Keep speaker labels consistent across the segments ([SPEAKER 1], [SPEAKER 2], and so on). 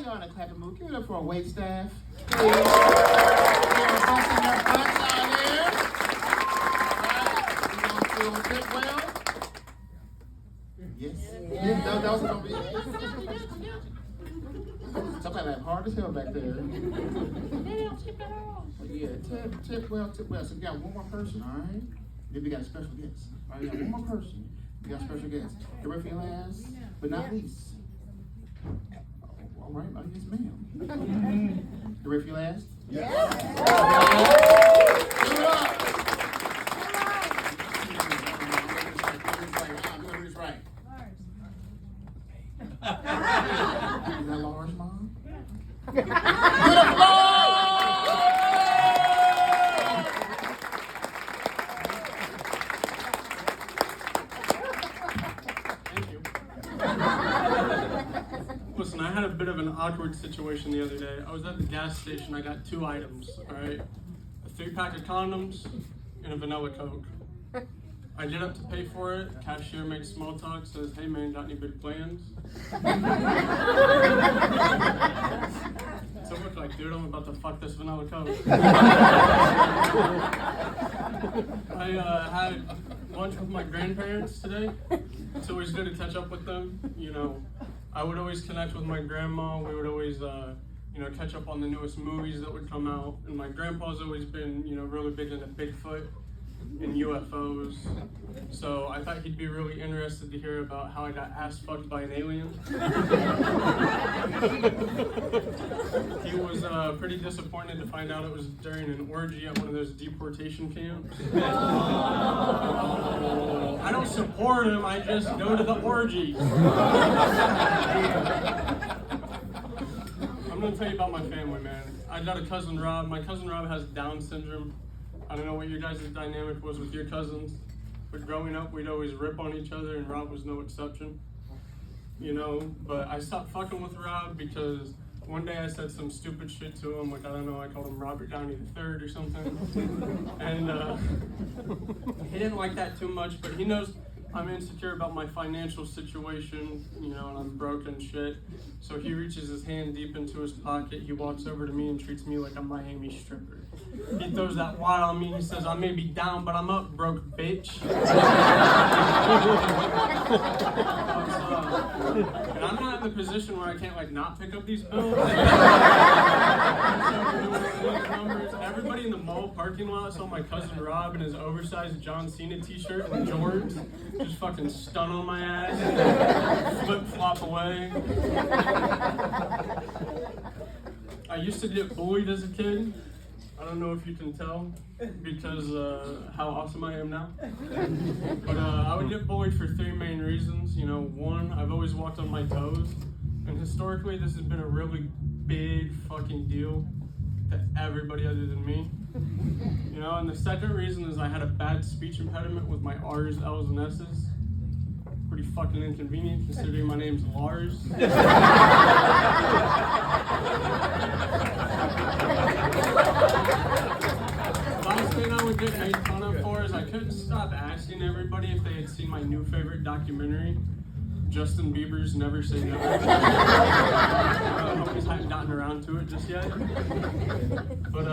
[SPEAKER 1] y'all in a clapping mood. Give it up for our wait staff. Hey. They're busting their butts out here. Right? You gonna feel fit well? Yes. Yeah. That was gonna be. Somebody like hard as hell back there. They don't tip at all. Yeah, tip well. So we got one more person, all right? Then we got a special guest. All right, we got one more person. We got a special guest. Everybody feel last, but not least. All right, yes, ma'am. You ready for your last? Yes. Give it up. Who's right? Is that Lars, Mom? Good applause! Thank you.
[SPEAKER 2] Listen, I had a bit of an awkward situation the other day. I was at the gas station. I got 2 items, all right? A 3-pack of condoms and a vanilla Coke. I get up to pay for it. Cashier makes small talk, says, "Hey man, got any big plans?" So look like, dude, I'm about to fuck this vanilla Coke. I had lunch with my grandparents today. It's always good to catch up with them. You know, I would always connect with my grandma. We would always, catch up on the newest movies that would come out. And my grandpa's always been, really big into Bigfoot and UFOs. So I thought he'd be really interested to hear about how I got ass fucked by an alien. He was pretty disappointed to find out it was during an orgy at one of those deportation camps. I don't support him, I just go to the orgies. I'm gonna tell you about my family, man. I got a cousin Rob. My cousin Rob has Down syndrome. I don't know what your guys' dynamic was with your cousins, but growing up, we'd always rip on each other, and Rob was no exception. But I stopped fucking with Rob because one day I said some stupid shit to him, like, I don't know, I called him Robert Downey III or something. And he didn't like that too much, but he knows I'm insecure about my financial situation, and I'm broke and shit. So he reaches his hand deep into his pocket, he walks over to me and treats me like a Miami stripper. He throws that wad on me, he says, "I may be down, but I'm up, broke bitch." And I'm not in the position where I can't, not pick up these bills. Everybody in the mall parking lot saw my cousin Rob in his oversized John Cena t-shirt and jorts, just fucking stun on my ass, flip-flop away. I used to get bullied as a kid. I don't know if you can tell because how awesome I am now. But I would get bullied for 3 main reasons. One, I've always walked on my toes. And historically, this has been a really big fucking deal to everybody other than me. And the second reason is I had a bad speech impediment with my R's, L's, and S's. Pretty fucking inconvenient considering my name's Lars. Last thing I would get made fun of for is I couldn't stop asking everybody if they had seen my new favorite documentary, Justin Bieber's Never Say Never. Homies hadn't gotten around to it just yet. But,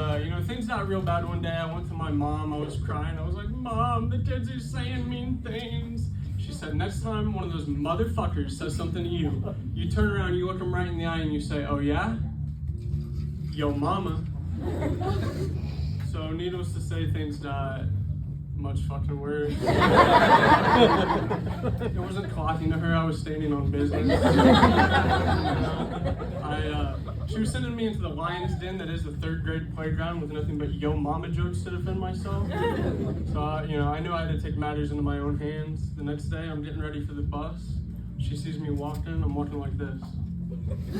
[SPEAKER 2] things got real bad one day. I went to my mom, I was crying. I was like, "Mom, the kids are saying mean things." She said, "Next time one of those motherfuckers says something to you, you turn around, you look them right in the eye, and you say, 'Oh yeah? Yo mama.'" So needless to say, things got much fucking worse. It wasn't clocking to her, I was standing on business. She was sending me into the lion's den that is the 3rd grade playground with nothing but yo mama jokes to defend myself. So, I knew I had to take matters into my own hands. The next day, I'm getting ready for the bus. She sees me walking, I'm walking like this. She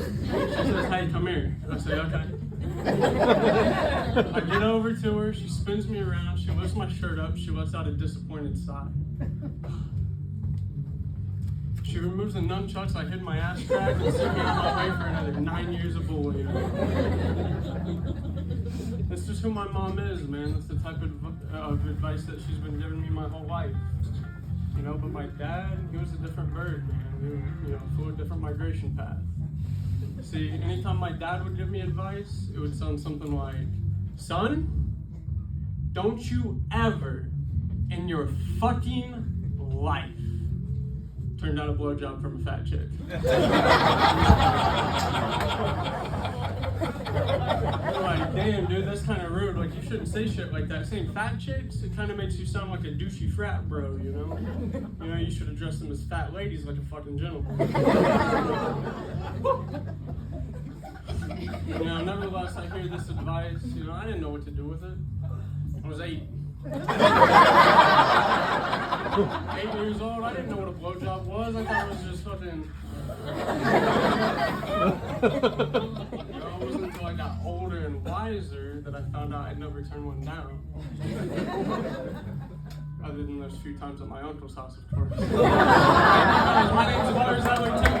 [SPEAKER 2] says, "Hey, come here." I say, "Okay." I get over to her, she spins me around, she lifts my shirt up, she lets out a disappointed sigh. She removes the nunchucks I hid in my ass crack and sent me on my way for another 9 years of bullying. That's just who my mom is, man. That's the type of advice that she's been giving me my whole life. But my dad, he was a different bird, man. He flew a different migration path. See, anytime my dad would give me advice, it would sound something like, son, don't you ever in your fucking life turn down a blowjob from a fat chick. You're like, damn, dude, that's kind of rude. Like, you shouldn't say shit like that. Saying fat chicks, it kind of makes you sound like a douchey frat bro, you know? You know, you should address them as fat ladies like a fucking gentleman. You know, nevertheless, I hear this advice. You know, I didn't know what to do with it. I was 8. 8 years old, I didn't know what a blowjob was. I thought it was just fucking... You know, it wasn't until I got older and wiser that I found out I'd never turn one down. Other than those few times at my uncle's house, of course. My name's Lars Ellington.